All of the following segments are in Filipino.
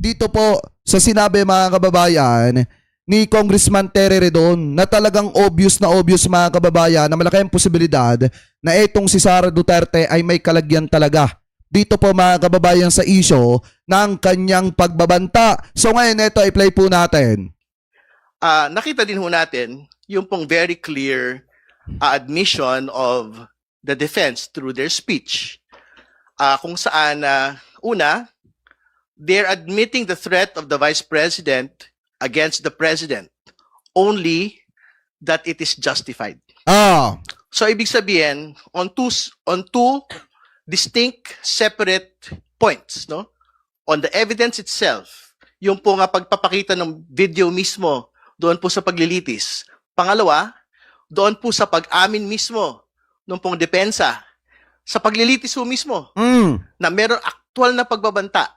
dito po sa sinabi mga kababayan ni Congressman Terry Redon na talagang obvious mga kababayan na malaki ang posibilidad na itong si Sara Duterte ay may kalagyan talaga. Dito po mga kababayan sa issue ng kanyang pagbabanta. So ngayon ito i-play po natin. Nakita din ho natin yung pong very clear admission of the defense through their speech. Kung saan, una, they're admitting the threat of the Vice President against the President, only that it is justified. So ibig sabihin, on two distinct separate points, no? On the evidence itself, yung po nga pagpapakita ng video mismo doon po sa paglilitis. Pangalawa, doon po sa pag-amin mismo ng pong depensa sa paglilitis po mismo na meron aktual na pagbabanta.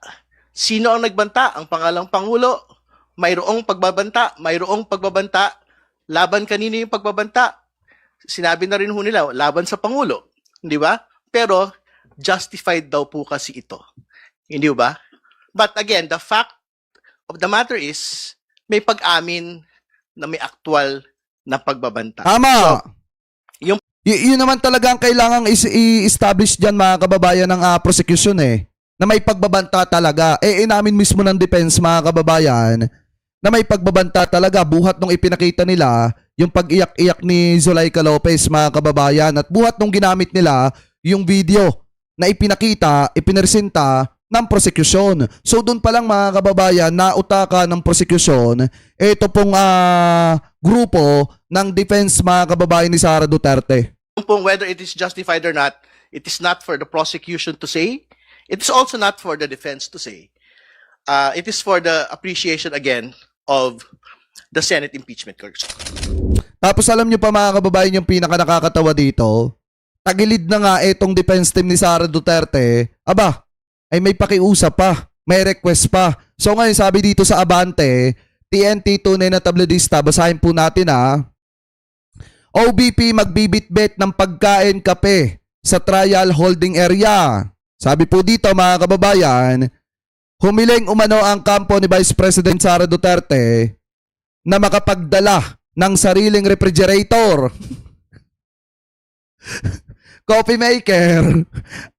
Sino ang nagbanta? Ang pangalang Pangulo. Mayroong pagbabanta. Laban kanino yung pagbabanta? Sinabi na rin ho nila, laban sa Pangulo. Hindi ba? Pero justified daw po kasi ito. Hindi ba? But again, the fact of the matter is, may pag-amin na may aktual na pagbabanta. Tama. So, yun naman talaga ang kailangang i-establish dyan mga kababayan ng prosecution na may pagbabanta talaga. Inamin mismo ng defense mga kababayan na may pagbabanta talaga buhat nung ipinakita nila yung pag-iyak-iyak ni Zulaika Lopez mga kababayan at buhat nung ginamit nila yung video na ipinresenta ng prosecution. So doon pa lang mga kababayan na utaka ng prosecution ito pong grupo ng defense mga kababayan ni Sara Duterte. whether it is justified or not, it is not for the prosecution to say. It is also not for the defense to say. It is for the appreciation again of the Senate impeachment court. Tapos alam nyo pa mga kababayan yung pinaka nakakatawa dito, tagilid na nga itong defense team ni Sara Duterte, ay may pakiusap pa, may request pa. So ngayon sabi dito sa Abante, TNT tunay na tabloidista, basahin po natin OBP magbibitbit ng pagkain kape sa trial holding area. Sabi po dito mga kababayan, humiling umano ang kampo ni Vice President Sara Duterte na makapagdala ng sariling refrigerator, coffee maker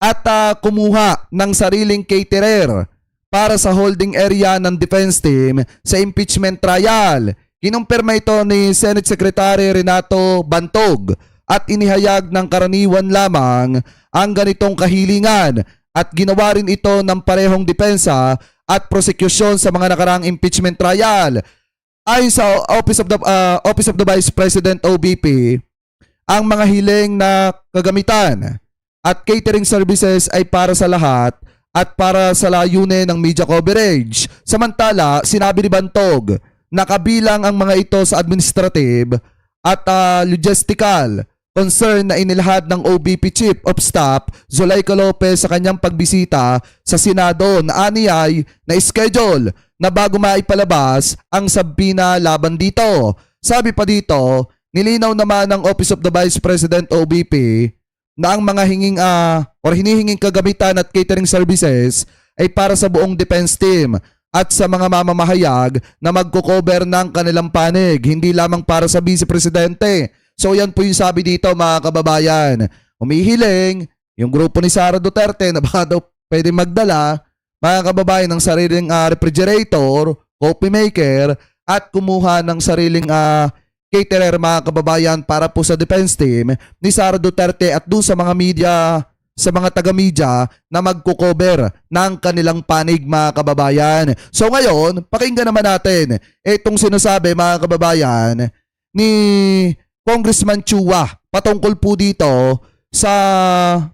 at kumuha ng sariling caterer para sa holding area ng defense team sa impeachment trial. Kinumpirma ito ni Senate Secretary Renato Bantog at inihayag ng karaniwan lamang ang ganitong kahilingan at ginawa rin ito ng parehong depensa at prosecution sa mga nakaraang impeachment trial. Ayon sa Office of the Vice President OBP, ang mga hiling na kagamitan at catering services ay para sa lahat at para sa layunin ng media coverage. Samantala, sinabi ni Bantog na kabilang ang mga ito sa administrative at logistical concern na inilahad ng OBP Chief of Staff Zulaika Lopez sa kanyang pagbisita sa Senado na aniyay na schedule na bago maipalabas ang sabina laban dito. Sabi pa dito, nilinaw naman ng Office of the Vice President OBP na ang mga hinihinging kagamitan at catering services ay para sa buong defense team at sa mga mamamahayag na magko-cover ng kanilang panig, hindi lamang para sa Vice Presidente. So yan po yung sabi dito mga kababayan. Humihiling yung grupo ni Sara Duterte na baka daw pwede magdala mga kababayan ng sariling refrigerator, coffee maker at kumuha ng sariling caterer mga kababayan para po sa defense team ni Sara Duterte at doon sa mga media, sa mga taga-media na magko-cover ng kanilang panig mga kababayan. So ngayon, pakinggan naman natin itong sinasabi mga kababayan ni Congressman Chua patungkol po dito sa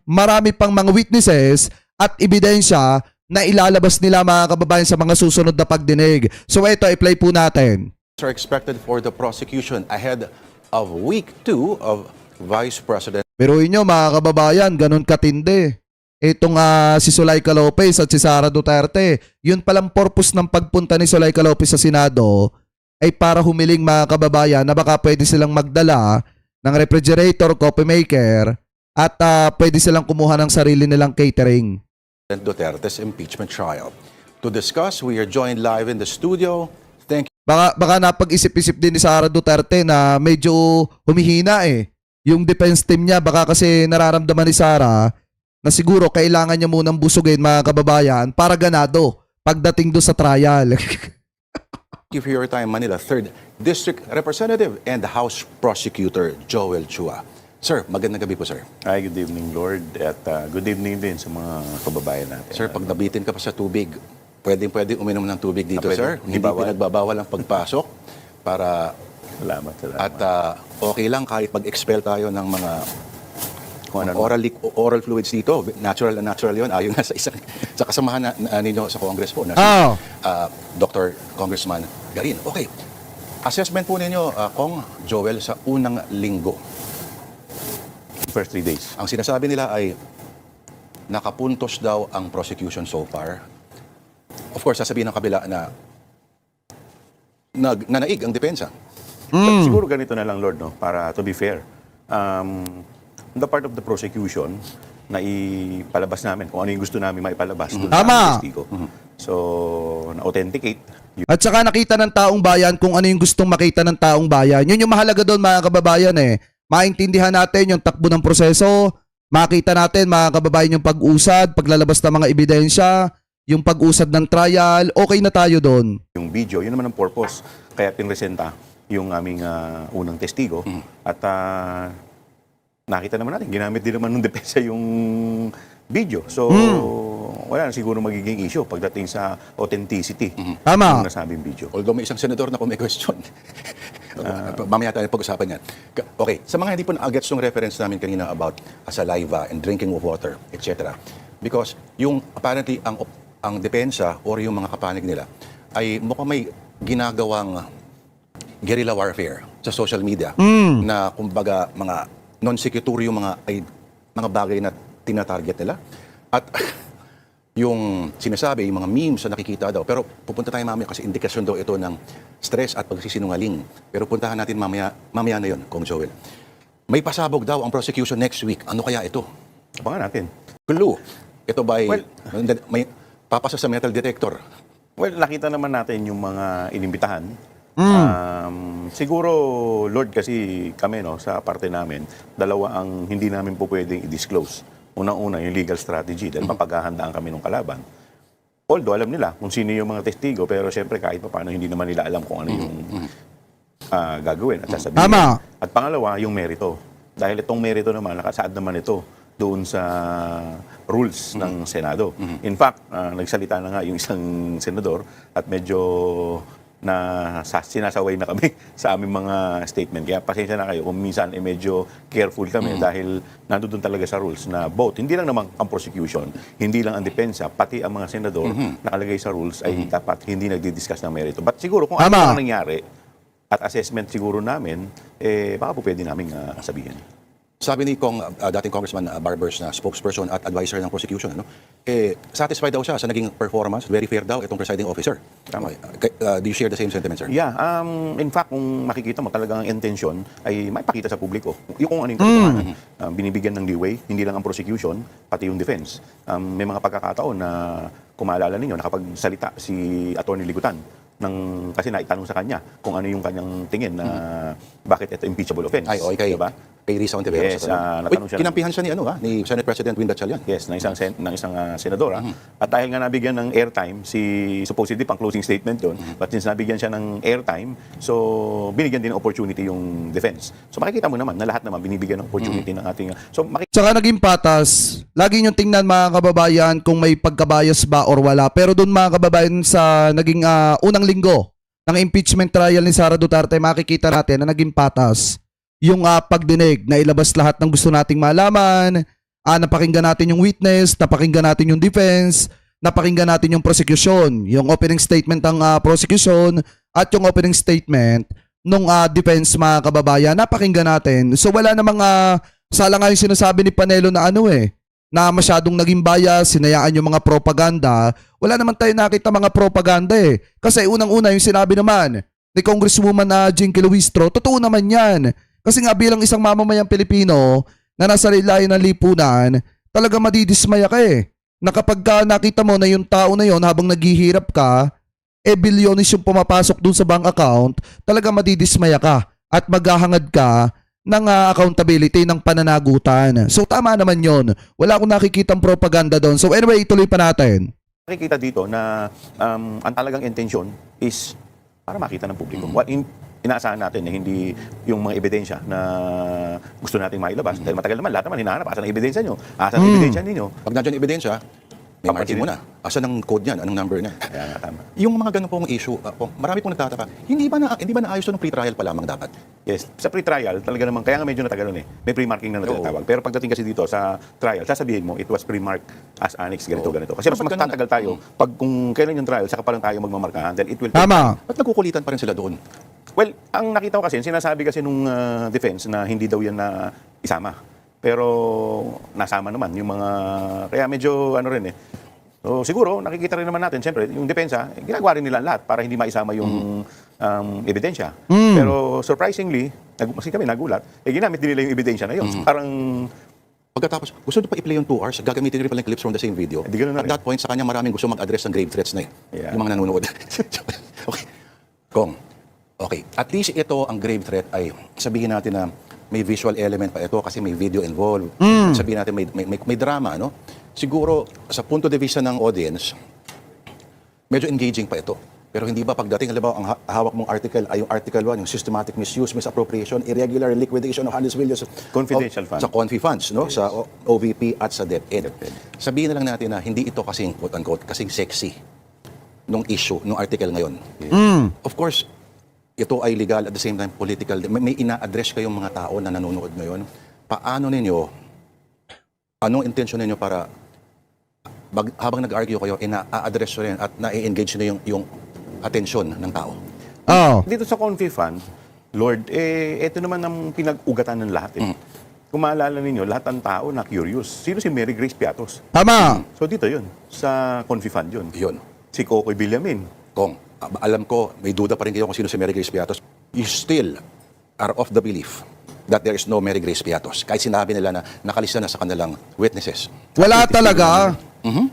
marami pang mga witnesses at ebidensya na ilalabas nila mga kababayan sa mga susunod na pagdinig. So ito, i-play po natin. Are expected for the prosecution ahead of week 2 of Vice President. Pero inyo mga kababayan, ganun katindi. Itong si Zulaika Lopez at si Sara Duterte, yun palang purpose ng pagpunta ni Zulaika Lopez sa Senado ay para humiling mga kababayan na baka pwede silang magdala ng refrigerator, coffee maker at pwede silang kumuha ng sarili nilang catering. Duterte's impeachment trial. to discuss. We are joined live in the studio. Thank Baka napag-isip-isip din ni Sara Duterte na medyo humihina yung defense team niya. Baka kasi nararamdaman ni Sara na siguro kailangan niya munang busugin mga kababayan para ganado pagdating do sa trial. you for your time, Manila 3rd District Representative and House Prosecutor Joel Chua. Sir, magandang gabi po, sir. Hi, good evening, Lord. At good evening din sa mga kababayan natin. Sir, pag nabitin ka pa sa tubig, pwedeng uminom ng tubig dito, Pwede. sir. Hindi Hindi bawal. pinagbabawal ang pagpasok para Salamat. at okay lang kahit pag-expel tayo ng mga Kung ano- oral fluids dito. Natural na natural yun. Ayon na sa kasamahan ninyo sa Congress po na si Oh. Dr. Congressman Garin. Okay. Assessment po ninyo, Kong Joel, sa unang linggo. First 3 days. Ang sinasabi nila ay nakapuntos daw ang prosecution so far. Of course, sasabihin ng kabila na nanaig ang depensa. But siguro ganito na lang, Lord, no? Para to be fair. On the part of the prosecution, na ipalabas namin kung ano yung gusto namin maipalabas. Doon sa Tama. aming testigo. So, na-authenticate. At saka nakita ng taong bayan kung ano yung gustong makita ng taong bayan. Yun yung mahalaga doon mga kababayan Maintindihan natin yung takbo ng proseso, makita natin mga kababayan yung pag-usad, paglalabas ng mga ebidensya, yung pag-usad ng trial, okay na tayo doon. Yung video, yun naman ang purpose. Kaya pinresenta yung aming unang testigo. At nakita naman natin, ginamit din naman ng depensa yung video. So, wala na siguro magiging issue pagdating sa authenticity Tama. ng nasabing video. Although may isang senador na kung may question. Mamaya tayo pag-usapan yan. Okay, sa mga hindi po na-gets yung reference namin kanina about saliva and drinking of water, etc. Because yung apparently ang depensa or yung mga kapanig nila ay mukhang may ginagawang guerrilla warfare sa social media na kumbaga mga non-sequitur yung mga bagay na tinatarget nila. At yung sinasabi, yung mga memes na nakikita daw. Pero pupunta tayo mamaya kasi indikasyon daw ito ng stress at pagsisinungaling. Pero puntahan natin mamaya na yun, Kong Joel. May pasabog daw ang prosecution next week. Ano kaya ito? Abangan natin. Clue. Ito ba ay Well- may papasa sa metal detector? Well, nakita naman natin yung mga inimbitahan. Siguro, Lord, kasi kami, no, sa parte namin, dalawa ang hindi namin po pwedeng i-disclose. Unang-una, yung legal strategy, dahil mapaghahandaan kami ng kalaban. Although, alam nila kung sino yung mga testigo, pero siyempre, kahit pa paano, hindi naman nila alam kung ano yung gagawin at sasabihin. Tama. At pangalawa, yung merito. Dahil itong merito naman, nakasaad naman ito doon sa rules ng Senado. In fact, nagsalita na nga yung isang senador at medyo sinasaway na kami sa aming mga statement. Kaya pasensya na kayo kung minsan medyo careful kami dahil nandoon talaga sa rules na both, hindi lang naman ang prosecution, hindi lang ang depensa, pati ang mga senador nakalagay sa rules ay dapat hindi nagdi-discuss ng merito. But siguro kung ano Tama. ang nangyari at assessment siguro namin, baka po pwede namin sabihin. Sabi ni dating Congressman Barbers na spokesperson at advisor ng prosecution, satisfied daw siya sa naging performance, very fair daw itong presiding officer. Tama. Okay. Do you share the same sentiment, sir? Yeah, in fact, kung makikita mo talagang ang intention ay maipakita sa publiko yung kung ano yung katotohanan. Binibigyan ng leeway, hindi lang ang prosecution, pati yung defense. May mga pagkakataon na kung maalala ninyo, nakapagsalita si Atty. Ligutan kasi naitanong sa kanya kung ano yung kanyang tingin na bakit ito impeachable offense. Ay, okay. Diba? Kay Risa Ontiveros. Yes, natanong siya. Kinampihan siya ni Senate President Win Gatchalian. Yes, ng isang senador. At dahil nga nabigyan ng airtime, supposedly pang closing statement yun, but since nabigyan siya ng airtime, so binigyan din ng opportunity yung defense. So makikita mo naman na lahat naman binibigyan ng opportunity ng ating... So Tsaka naging patas, lagi nyo tingnan mga kababayan kung may pagkabayas ba or wala. Pero doon mga kababayan sa naging unang linggo ng impeachment trial ni Sara Duterte, makikita natin na naging patas yung pagdinig na ilabas lahat ng gusto nating malaman, napakinggan natin yung witness, napakinggan natin yung defense, napakinggan natin yung prosecution, yung opening statement ng prosecution at yung opening statement nung defense mga kababayan, napakinggan natin. So wala namang sala nga yung sinasabi ni Panelo na na masyadong naging bias, sinayaan yung mga propaganda. Wala naman tayo nakita mga propaganda Kasi unang-una yung sinabi naman ni Congresswoman Jinky Luistro, totoo naman yan. Kasi nga bilang isang mamamayang Pilipino na nasa layo ng lipunan, talaga madidismaya ka na kapag nakita mo na yung tao na yon habang naghihirap ka, bilyones yung pumapasok dun sa bank account, talaga madidismaya ka at maghahangad ka ng accountability ng pananagutan. So tama naman yon. Wala akong nakikitang propaganda doon. So anyway, ituloy pa natin. Nakikita dito na ang talagang intensyon is para makita ng publiko. Inaasahan natin na hindi yung mga ebidensya na gusto nating mailabas. Dahil matagal naman, lahat naman hinahanap. Asan ang ebidensya nyo? Asan ang ebidensya ninyo? Pag nandiyan yung ebidensya, may margin mo na. Asan ang code niyan? Anong number niya? Kaya nga, tama. Yung mga ganun pong issue, marami pong nagtataka. Hindi ba naayos ng pre-trial pa lamang dapat? Yes, sa pre-trial, talaga naman, kaya nga medyo natagal nun eh. May pre-marking na natatawag. Pero pagdating kasi dito sa trial, sasabihin mo, it was pre-marked as annex, ganito. Kasi mas Dapat ganun magtatagal tayo. Pag kung kailan yung trial, saka pa lang tayo magmamarkahan, then it will take. Tama. Ba't nagkukulitan pa rin sila doon? Well, ang nakita ko kasi, sinasabi kasi nung defense na hindi daw yan na isama. Pero nasama naman yung mga, kaya medyo ano rin eh. So siguro, nakikita rin naman natin, siyempre, yung depensa, ginagawa rin nila lahat para hindi maisama yung ebidensya. Pero surprisingly, kasi kami nagulat, ginamit din nila yung ebidensya na yun. So, parang, Pagkatapos, gusto nyo pa i-play yung 2 hours, gagamitin nyo rin pala yung clips from the same video. Di ganun na At rin. that point, sa kanya maraming gusto mag-address ng grave threats na eh. Yeah. Yung mga nanonood. Okay. Kong, okay. At least ito, ang grave threat ay sabihin natin na may visual element pa ito kasi may video involved. Sabihin natin may drama, no? Siguro, sa punto de vista ng audience, medyo engaging pa ito. Pero hindi ba pagdating, halimbawa, ang hawak mong article ay yung article 1, yung systematic misuse, misappropriation, irregular liquidation of hundreds of millions Confidential fund. sa confi funds, no? Sa OVP at sa DepEd. Sabihin na lang natin na hindi ito kasing, quote-unquote, kasing sexy nung issue, nung article ngayon. Of course, ito ay legal at the same time political. May ina-address kayong mga tao na nanonood ngayon. Paano ninyo, anong intensyon ninyo para habang nag-argue kayo, ina-address nyo rin at na-engage nyo yung atensyon ng tao? Oh. dito sa Confi Fund, Lord, ito naman ang pinag-ugatan ng lahat eh. Kung maalala ninyo, lahat ng tao na curious. Sino si Mary Grace Piatos? Tama. So dito yun, sa Confi Fund yun. Yun. Si Cocoy Villamin. Kung alam ko, may duda pa rin kayo kung sino si Mary Grace Piatos, you still are of the belief that there is no Mary Grace Piatos. Kahit sinabi nila na nakalista na sa kanilang witnesses. Wala talaga.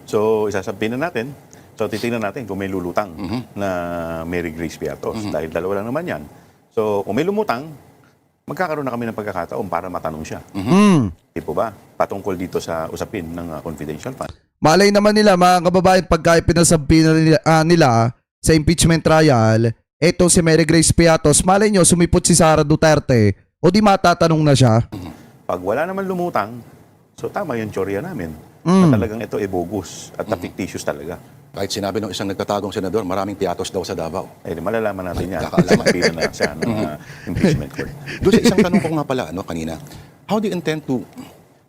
So, isasabihin na natin. So, titingnan natin kung may lulutang na Mary Grace Piatos. Dahil dalawa lang naman yan. So, kung may lumutang, magkakaroon na kami ng pagkakataon para matanong siya. Di po ba? Patungkol dito sa usapin ng confidential fund. Malay naman nila, mga kababayan, pagka pinasabi nila sa impeachment trial, eto si Mary Grace Piatos, malay nyo, sumipot si Sara Duterte, o di matatanong na siya. Pag wala naman lumutang, so tama yung teorya namin. Na talagang ito ay bogus at fictitious talaga. Kahit sinabi ng isang nagtatagong senador, maraming Piatos daw sa Davao. Eh, malalaman natin yan. Kakaalaman. Pila na siya ng impeachment court. Doon sa isang tanong ko nga pala, kanina, how do you intend to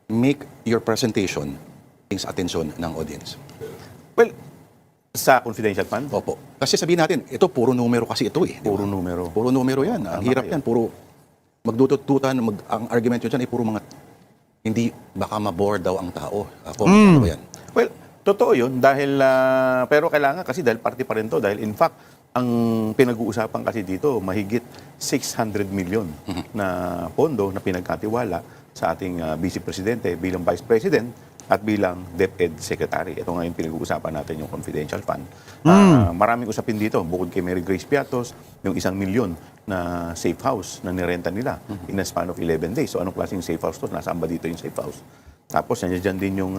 make your presentation sa atensyon ng audience? Well, sa confidential fund, Opo. Kasi sabihin natin, ito puro numero kasi ito eh. di ba? puro numero. Puro numero yan. Ang Tama hirap kayo. yan. Puro magdutututan, ang argument yun dyan ay puro mga hindi baka mabore daw ang tao. Ako, ano ba yan? Well, totoo yun dahil, pero kailangan kasi dahil party pa rin to. Dahil in fact, ang pinag-uusapan kasi dito, mahigit 600 million na pondo na pinagkatiwala sa ating Vice Presidente bilang Vice President at bilang DepEd Secretary. Ito nga yung pinag-uusapan natin, yung confidential fund. Maraming usapin dito, bukod kay Mary Grace Piatos, yung 1 milyon na safe house na nirenta nila in a span of 11 days. So anong klaseng safe house to? Nasaan ba dito yung safe house? Tapos nandiyan din yung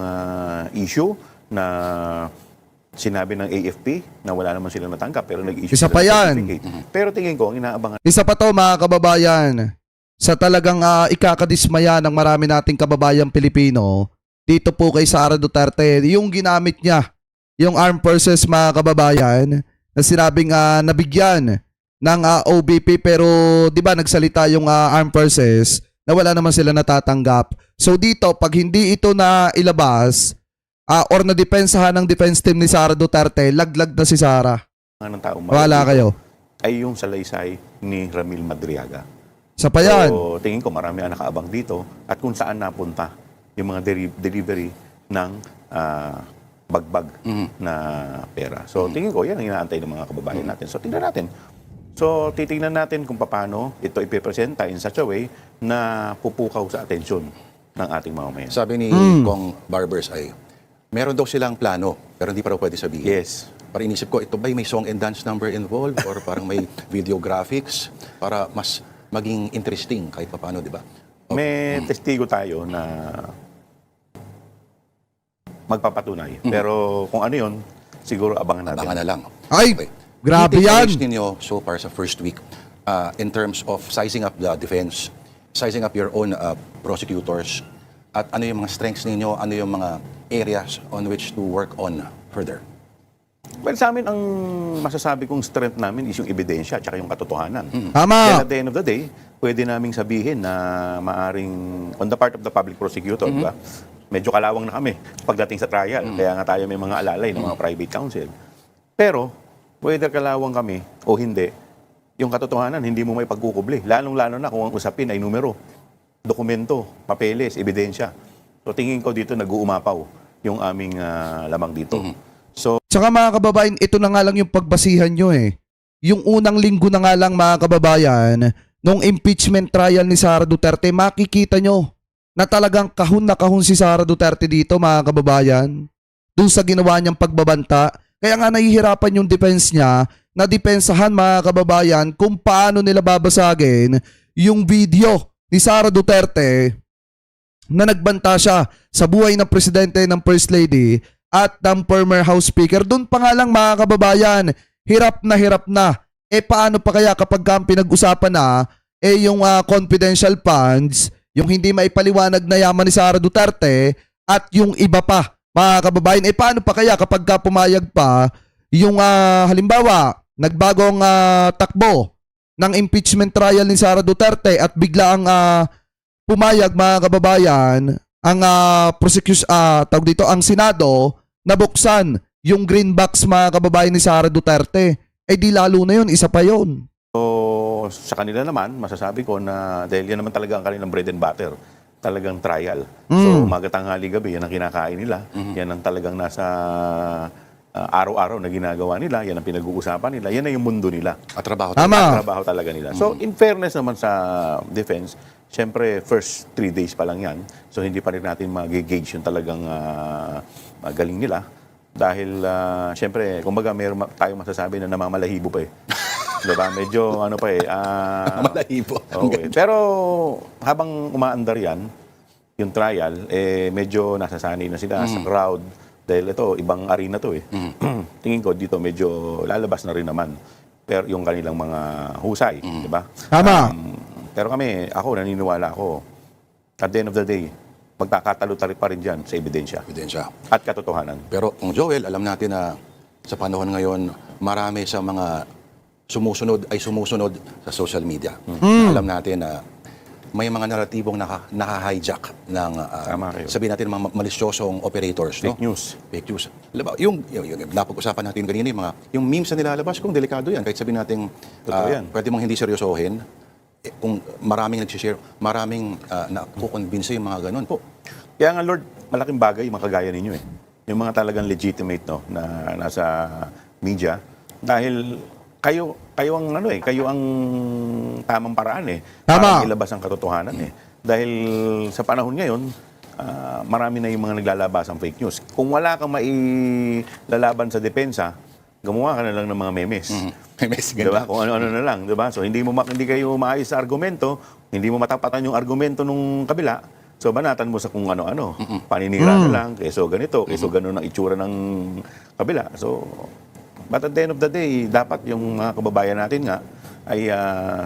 issue na sinabi ng AFP na wala naman silang natanggap pero nag-issue Isa sila pa ng yan. certificate. Pero tingin ko, ang inaabangan Isa pa to, mga kababayan, sa talagang ikakadismaya ng marami nating kababayang Pilipino, dito po kay Sara Duterte, yung ginamit niya, yung armed forces, mga kababayan, na sinabing nabigyan ng OBP, pero di ba nagsalita yung armed forces na wala naman sila natatanggap. So dito, pag hindi ito na ilabas, or nadepensahan ng defense team ni Sara Duterte, laglag na si Sara. ng tao Wala kayo. ay yung salaysay ni Ramil Madriaga. Sa pa yan. So, tingin ko marami ang nakaabang dito at kung saan napunta yung mga delivery ng bagbag na pera. So, tingin ko yan ang inaantay ng mga kababayan natin. So, tingnan natin. So, titingnan natin kung paano ito ipipresenta in such a way na pupukaw sa atensyon ng ating mamamayan. Sabi ni Kong Barbers ay, meron daw silang plano, pero hindi pa raw pwede sabihin. Yes. Para inisip ko, ito ba may song and dance number involved or parang may video graphics para mas maging interesting kahit paano, di ba? May testigo tayo na magpapatunay. Pero kung ano yun, siguro abangan natin. Abangan na lang. Ay, grabe Any yan. takeaways ninyo so far sa first week in terms of sizing up the defense, sizing up your own prosecutors, at ano yung mga strengths ninyo, ano yung mga areas on which to work on further? Well, sa amin, ang masasabi kong strength namin is yung ebidensya at yung katotohanan. Tama. Then at the end of the day, pwede naming sabihin na maaring on the part of the public prosecutor, di ba? Medyo kalawang na kami pagdating sa trial. Kaya nga tayo may mga alalay ng mga private counsel. Pero, whether kalawang kami o hindi, yung katotohanan, hindi mo may pagkukubli. Lalong-lalo na kung ang usapin ay numero, dokumento, papeles, ebidensya. So tingin ko dito nag-uumapaw yung aming lamang dito. So, Tsaka mga kababayan, ito na nga lang yung pagbasihan nyo eh. Yung unang linggo na nga lang mga kababayan, nung impeachment trial ni Sara Duterte, makikita nyo na talagang kahon na kahon si Sara Duterte dito mga kababayan. Doon sa ginawa niyang pagbabanta. Kaya nga nahihirapan yung defense niya na depensahan mga kababayan kung paano nila babasagin yung video ni Sara Duterte na nagbanta siya sa buhay ng presidente, ng First Lady at ng former House Speaker. Doon pa nga lang mga kababayan, hirap na hirap na. Paano pa kaya kapag ang pinag-usapan na yung confidential funds, yung hindi maipaliwanag na yaman ni Sara Duterte at yung iba pa mga kababayan, paano pa kaya kapag pumayag pa yung halimbawa, nagbagong takbo ng impeachment trial ni Sara Duterte at bigla ang pumayag mga kababayan ang tawag dito ang Senado na buksan yung green box mga kababayan ni Sara Duterte. Di lalo na yun, isa pa yun. sa kanila naman, masasabi ko na dahil yan naman talaga ang kanilang bread and butter, talagang trial. So, umaga, tanghali, gabi, yan ang kinakain nila. Yan ang talagang nasa araw-araw na ginagawa nila. Yan ang pinag-uusapan nila. Yan na yung mundo nila. At trabaho Tama. Trabaho talaga nila. So, in fairness naman sa defense, syempre, first 3 days pa lang yan. So, hindi pa rin natin mag-gauge yung talagang galing nila. Dahil, syempre, kumbaga, meron tayong masasabi na namamalahibo pa eh. Diba? Medyo, ano pa eh. Malahibo. Okay. Pero, habang umaandar yan, yung trial, medyo nasasanay na sila sa crowd. Dahil ito, ibang arena to eh. Tingin ko dito, medyo lalabas na rin naman. Pero yung kanilang mga husay, di ba? Tama. Pero kami, naniniwala ako, at the end of the day, magkakatalo-talo pa rin dyan sa ebidensya Ebidensya. at katotohanan. Pero kung Joel, alam natin na sa panahon ngayon, marami sa mga sumusunod sa social media. Alam natin na may mga naratibong naka-hijack ng Tama kayo. sabihin natin mga malisyosong operators. Fake no? news. Fake news. Alam mo, yung napag-usapan natin kanina, yung memes na nilalabas, kung delikado yan, kahit sabihin natin, Totoo yan. pwede mong hindi seryosohin, kung maraming nag-share, maraming nakukonvince yung mga ganun po. Kaya nga, Lord, malaking bagay yung mga kagaya ninyo eh. Yung mga talagang legitimate no, na nasa media. Dahil kayo ang tamang paraan eh. Tama. Para ilabas ang katotohanan eh. Dahil sa panahon ngayon, marami na yung mga naglalabas ang fake news. Kung wala kang mailalaban sa depensa, gumawa ka na lang ng mga memes. Memes, Diba? Kung ano-ano na lang, diba? So hindi kayo maayos sa argumento, hindi mo matapatan yung argumento nung kabila. So banatan mo sa kung ano-ano. Paninira na lang, keso ganito, keso ganun ang itsura ng kabila. So but at the end of the day, dapat yung mga kababayan natin nga ay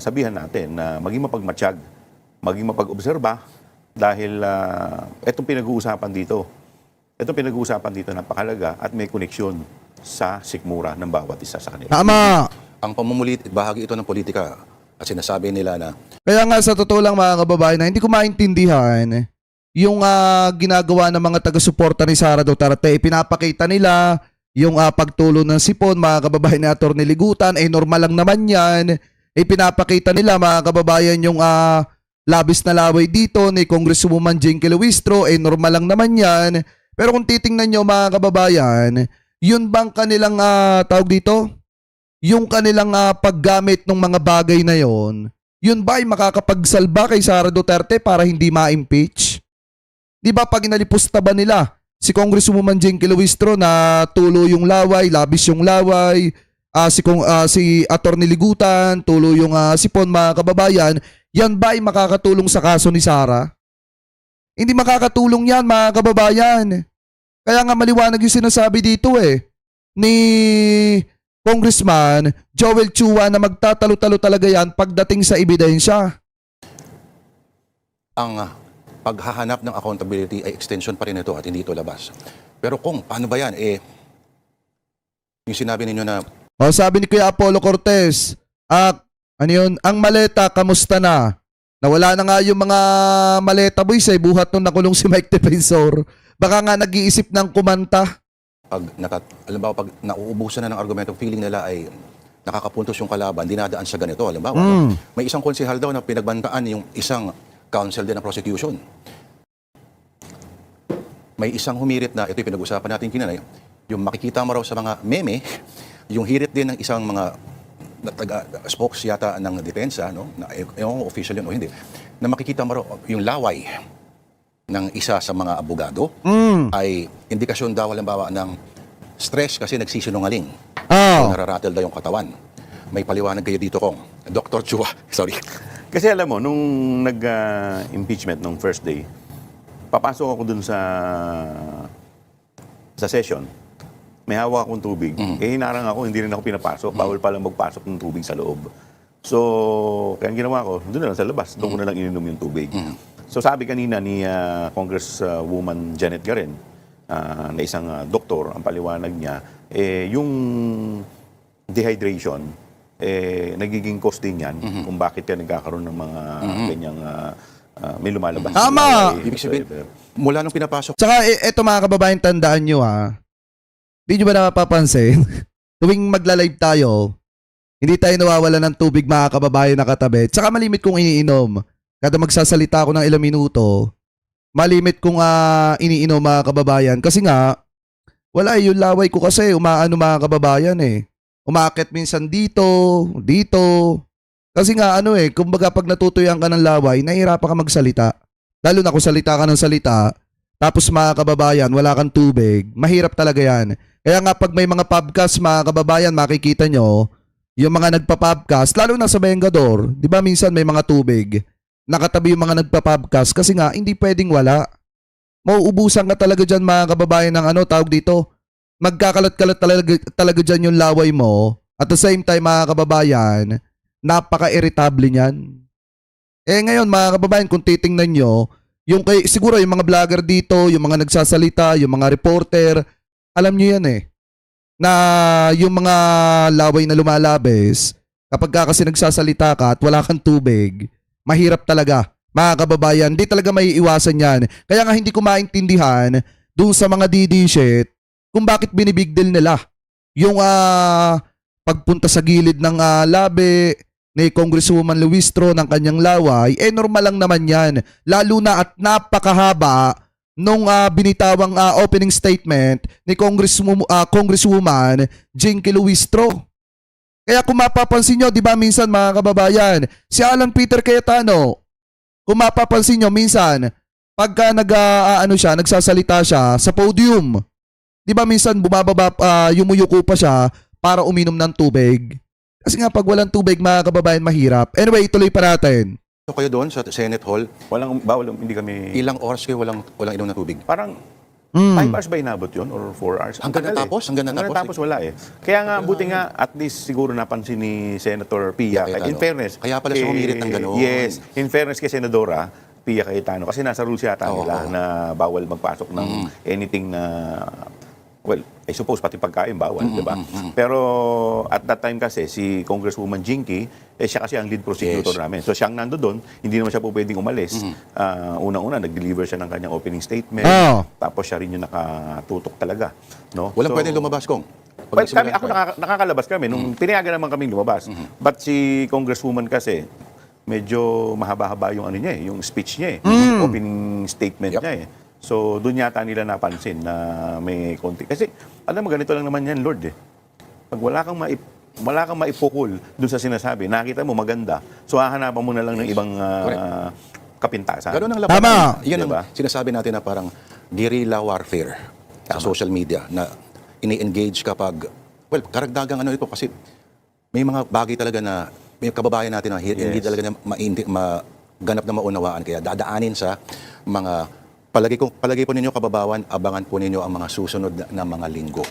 sabihan natin na maging mapagmatsyag, maging mapag-obserba dahil itong pinag-uusapan dito napakalaga at may koneksyon sa sikmura ng bawat isa sa kanila. Tama. Ang pamumulit, bahagi ito ng politika. At sinasabi nila na Kaya nga sa totoo lang mga kababayan, na hindi ko maintindihan yung ginagawa ng mga taga-suporta ni Sara Duterte. Pinapakita nila yung pagtulo ng sipon, mga kababayan ni Atty. Ligutan, normal lang naman yan. Pinapakita nila mga kababayan yung labis na laway dito ni Congresswoman Jinky Luistro, normal lang naman yan. Pero kung titingnan nyo mga kababayan, yun bang kanilang tawag dito? Yung kanilang paggamit ng mga bagay na yon, yun ba ay makakapagsalba kay Sara Duterte para hindi ma-impeach? Di ba pag inalipusta ba nila si Congresswoman Jinky Luistro na tulo yung laway, labis yung laway, si Attorney Ligutan, tulo yung sipon, mga kababayan, yan ba ay makakatulong sa kaso ni Sara? Hindi makakatulong yan, mga kababayan. Kaya nga maliwanag yung sinasabi dito ni Congressman Joel Chua na magtatalo-talo talaga yan pagdating sa ebidensya. Ang paghahanap ng accountability ay extension pa rin ito at hindi ito labas. Pero kung paano ba yan, yung sinabi ninyo na O sabi ni Kuya Apollo Cortez, ano yun, ang maleta, kamusta na? Nawala na nga yung mga maleta boys buhat nung nakulong si Mike Defensor. Baka nga nag-iisip ng kumanta. alam pag nauubusan na ng argumento, feeling nila ay nakakapuntos yung kalaban, dinadaan sa ganito. Alam may isang konsehal daw na pinagbantaan yung isang counsel din ng prosecution. May isang humirit na, ito yung pinag-usapan natin kinanay, yung makikita mo raw sa mga meme, yung hirit din ng isang mga spokes yata ng depensa, no? Yung official yun o hindi, na makikita mo raw yung laway ng isa sa mga abogado ay indikasyon daw halimbawa ng stress kasi nagsisinungaling. O nararatel daw yung katawan. May paliwanag kayo dito kong Dr. Chua, sorry. Kasi alam mo, nung nag-impeachment nung first day, papasok ako dun sa session, may hawak akong tubig. Hinarang ako, hindi rin ako pinapasok. Bawal palang magpasok ng tubig sa loob. So, kaya ang ginawa ko, doon na lang sa labas. Doon ko na lang ininom yung tubig. So, sabi kanina ni Congresswoman Janet Garen, na isang doktor, ang paliwanag niya, yung dehydration, nagiging cause din yan kung bakit ka nagkakaroon ng mga ganyang may lumalabas. Tama! Ibig sabihin, mula nung pinapasok, Tsaka eto mga kababayan, tandaan nyo Hindi nyo ba napapansin? Tuwing magla-live tayo, hindi tayo nawawala ng tubig, mga kababayan na katabi. Tsaka malimit kong iniinom. Kada magsasalita ako ng ilang minuto, malimit kong iniinom, mga kababayan. Kasi nga, wala yung laway ko kasi umaano, mga kababayan Umaakit minsan dito. Kasi nga kumbaga pag natutuyan ka ng laway, nahihirapan ka magsalita. Lalo na kung salita ka ng salita, tapos mga kababayan, wala kang tubig, mahirap talaga yan. Kaya nga pag may mga podcast, mga kababayan, makikita nyo, yung mga nagpa-podcast, lalo na sa Bengador, di ba minsan may mga tubig, nakatabi yung mga nagpa-podcast kasi nga hindi pwedeng wala. Mauubusan ka talaga dyan, mga kababayan, ng tawag dito, magkakalat-kalat talaga dyan yung laway mo. At the same time, mga kababayan, napaka-irritable niyan. Ngayon, mga kababayan, kung titingnan nyo, siguro yung mga vlogger dito, yung mga nagsasalita, yung mga reporter, alam nyo yan na yung mga laway na lumalabes, kapag ka kasi nagsasalita ka at wala kang tubig, mahirap talaga. Mga kababayan, hindi talaga may iwasan yan. Kaya nga hindi ko maintindihan dun sa mga DD shit kung bakit binibig deal nila yung pagpunta sa gilid ng labi ni Congresswoman Luistro ng kanyang laway, normal lang naman yan. Lalo na at napakahaba nung binitawang opening statement ni Congresswoman Jinky Luistro. Kaya kung mapapansin nyo, di ba minsan, mga kababayan, si Alan Peter Cayetano, kung mapapansin nyo minsan, pagka nagsasalita siya sa podium, di ba minsan bumababa, yumuyuko pa siya para uminom ng tubig. Kasi nga pag walang tubig, mga kababayan, mahirap. Anyway, ituloy pa natin. kayo doon sa Senate Hall, Bawal, hindi kami... ilang oras kayo walang inom na tubig? Parang 5 hours ba inabot yun? Or 4 hours? Hanggang natapos? Hanggang natapos? Wala Kaya nga, buti nga, at least siguro napansin ni Senator Pia. In fairness. Kaya pala siya humirit ng gano'n. Yes. In fairness kay Senadora Pia Cayetano. Kasi nasa rules yata nila na bawal magpasok ng anything na... Well, I suppose pati pagkain bawal, di ba? Pero at that time kasi si Congresswoman Jinky, siya kasi ang lead prosecutor namin. So siyang nando doon, hindi naman siya po pwedeng umalis. Unang-una, nag-deliver siya ng kanyang opening statement. Tapos siya rin yung nakatutok talaga. No? Walang pwedeng lumabas, Kong? Well, nakakalabas kami. Nung pinayagan naman kaming lumabas. But si Congresswoman kasi, medyo mahaba-haba yung niya yung speech niya opening statement niya So, doon yata nila napansin na may konti. Kasi, alam mo, ganito lang naman yan, Lord Pag wala kang maipukul doon sa sinasabi, nakita mo maganda, so hahanapan mo na lang ng ibang kapintasan. Gano'n ang labanan. Tama. Yan Diba? ang sinasabi natin na parang guerrilla warfare sa social media na ini-engage kapag, well, karagdagang ano ito kasi may mga bagay talaga na may kababayan natin na hindi Yes. talaga na ganap na maunawaan kaya dadaanin sa mga palagi po ninyo kababawan, abangan po ninyo ang mga susunod na mga linggo.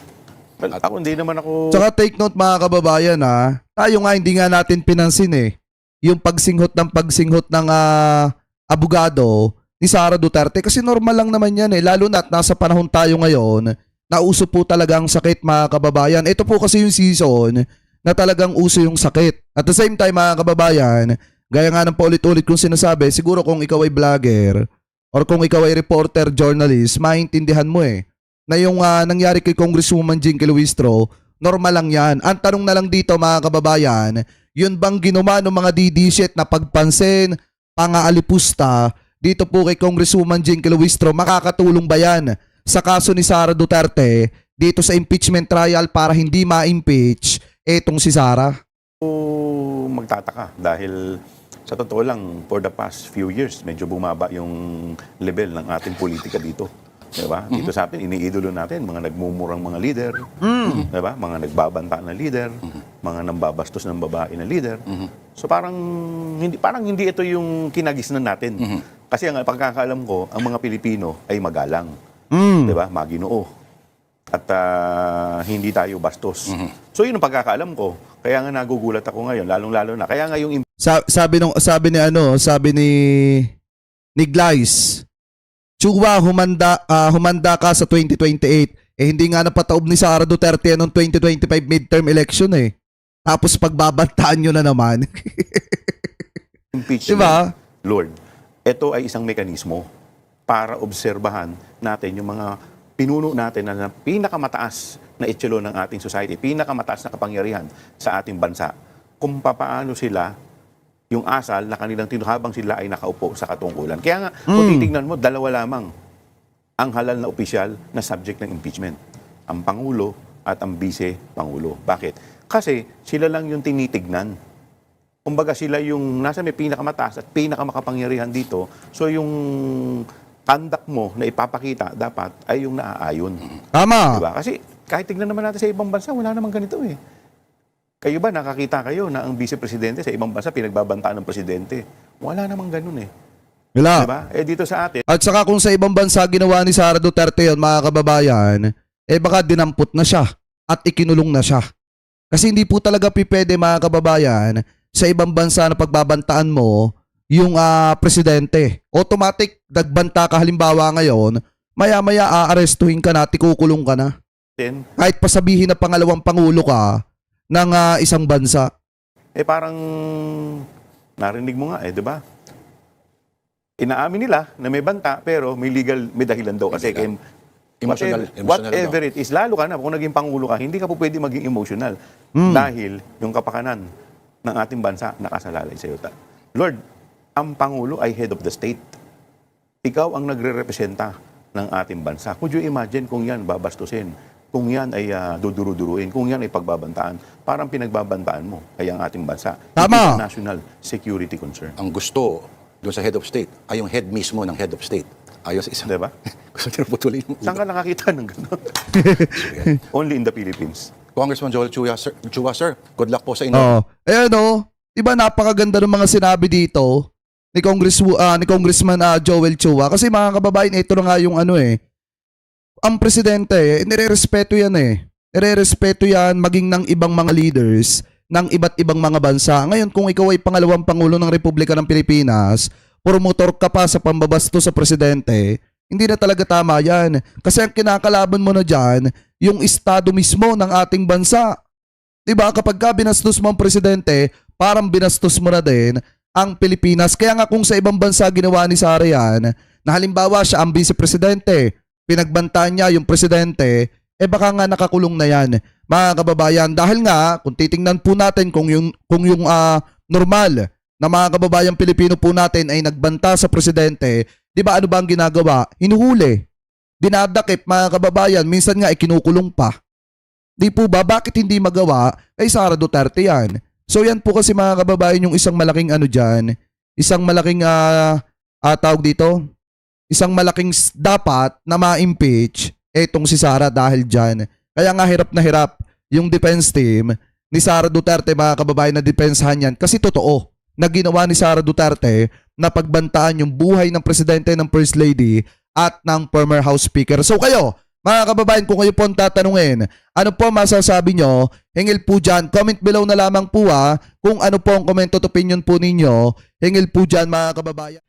Well, ako hindi naman ako... Tsaka take note mga kababayan tayo nga hindi nga natin pinansin yung pagsinghot ng abogado ni Sara Duterte kasi normal lang naman yan lalo na't nasa panahon tayo ngayon na uso po talaga ang sakit mga kababayan. Ito po kasi yung season na talagang uso yung sakit. At the same time mga kababayan, gaya nga ng paulit-ulit kong sinasabi, siguro kung ikaw ay vlogger or kung ikaw ay reporter, journalist, maintindihan mo na yung nangyari kay Congresswoman Jinky Luistro, normal lang yan. Ang tanong na lang dito mga kababayan, yun bang ginawa ng mga DD-shit na pagpansin, pangaalipusta, dito po kay Congresswoman Jinky Luistro, makakatulong ba yan sa kaso ni Sara Duterte dito sa impeachment trial para hindi ma-impeach etong si Sara? Magtataka dahil sa totoo lang, for the past few years, medyo bumaba yung level ng ating politika dito. Diba? Dito sa atin, iniidolo natin, mga nagmumurang mga leader, diba? Mga nagbabanta na leader, mga nambabastos ng babae na leader. So parang hindi ito yung kinagisnan natin. Kasi ang pagkakaalam ko, ang mga Pilipino ay magalang. Diba? Maginoo. At hindi tayo bastos. So yun ang pagkakaalam ko. Kaya nga nagugulat ako ngayon, lalong-lalo na. Kaya nga yung Sabi ni Glyce, Chua, humanda ka sa 2028. Hindi nga napataob ni Sara Duterte noong 2025 midterm election Tapos pagbabantaan nyo na naman. impeachment, Diba? Lord, ito ay isang mekanismo para obserbahan natin yung mga pinuno natin na pinakamataas na echelon ng ating society, pinakamataas na kapangyarihan sa ating bansa, kung papaano sila yung asal na kanilang habang sila ay nakaupo sa katungkulan. Kaya nga, kung titignan mo, dalawa lamang ang halal na opisyal na subject ng impeachment. Ang Pangulo at ang Vice-Pangulo. Bakit? Kasi sila lang yung tinitignan. Kumbaga sila yung nasa may pinakamataas at pinakamakapangyarihan dito. So yung conduct mo na ipapakita dapat ay yung naaayon. Tama. Diba? Kasi kahit tignan naman natin sa ibang bansa, wala namang ganito Kayo ba nakakita kayo na ang vice-presidente sa ibang bansa pinagbabantaan ng presidente? Wala namang ganun Wala. Diba? Dito sa atin, At saka kung sa ibang bansa ginawa ni Sara Duterte yun, mga kababayan, baka dinampot na siya at ikinulong na siya. Kasi hindi po talaga pipede mga kababayan sa ibang bansa na pagbabantaan mo yung presidente. Automatic, nagbanta ka halimbawa ngayon, maya-maya aarestuhin ka na at ikukulong ka na. Kahit pasabihin na pangalawang pangulo ka ng isang bansa. parang narinig mo nga di ba? Inaamin nila na may banta pero may dahilan daw kasi Emotional whatever it is, lalo ka na kung naging pangulo ka, hindi ka po pwede maging emotional dahil yung kapakanan ng ating bansa nakasalalay sa iyo. Lord, ang pangulo ay head of the state. Ikaw ang nagre-representa ng ating bansa. Could you imagine kung yan babastusin? Kung yan ay duduru-duruin, kung yan ay pagbabantaan, parang pinagbabantaan mo ay ang ating bansa. Tama. It is a national security concern. Ang gusto doon sa head of state ay yung head mismo ng head of state. Ayon sa isang... Diba? Gusto nyo putulin mo. Saan ka nakakita ng gano'n? Only in the Philippines. Congressman Joel Chua, sir, good luck po sa inyo. Diba napakaganda ng mga sinabi dito ni Congressman Joel Chua kasi mga kababayan, ito na nga yung ang presidente, nire-respeto yan Nire-respeto yan maging ng ibang mga leaders ng iba't ibang mga bansa. Ngayon, kung ikaw ay pangalawang pangulo ng Republika ng Pilipinas, promotor ka pa sa pambabasto sa presidente, hindi na talaga tama yan. Kasi ang kinakalaban mo na dyan, yung estado mismo ng ating bansa. Diba? Kapag ka binastos mo ang presidente, parang binastos mo na din ang Pilipinas. Kaya nga kung sa ibang bansa ginawa ni Sara yan, na halimbawa siya ang vice-presidente, pinagbantaan niya yung presidente, baka nga nakakulong na yan, mga kababayan. Dahil nga, kung titingnan po natin kung yung normal na mga kababayang Pilipino po natin ay nagbanta sa presidente, di ba ano ba ang ginagawa? Hinuhuli. Dinadakip, mga kababayan, minsan nga ikinukulong pa. Di po ba? Bakit hindi magawa kay Sara Duterte yan? So yan po kasi mga kababayan yung isang malaking dyan, isang malaking tawag dito, isang malaking dapat na ma-impeach etong si Sara dahil dyan. Kaya nga hirap na hirap yung defense team ni Sara Duterte, mga kababayan, na depensahan yan. Kasi totoo na ginawa ni Sara Duterte na pagbantaan yung buhay ng presidente, ng first lady at ng former House Speaker. So kayo, mga kababayan, kung kayo po ang tatanungin, ano po masasabi nyo? Hingil po dyan. Comment below na lamang po kung ano po ang comment at opinion po ninyo. Hingil po dyan, mga kababayan.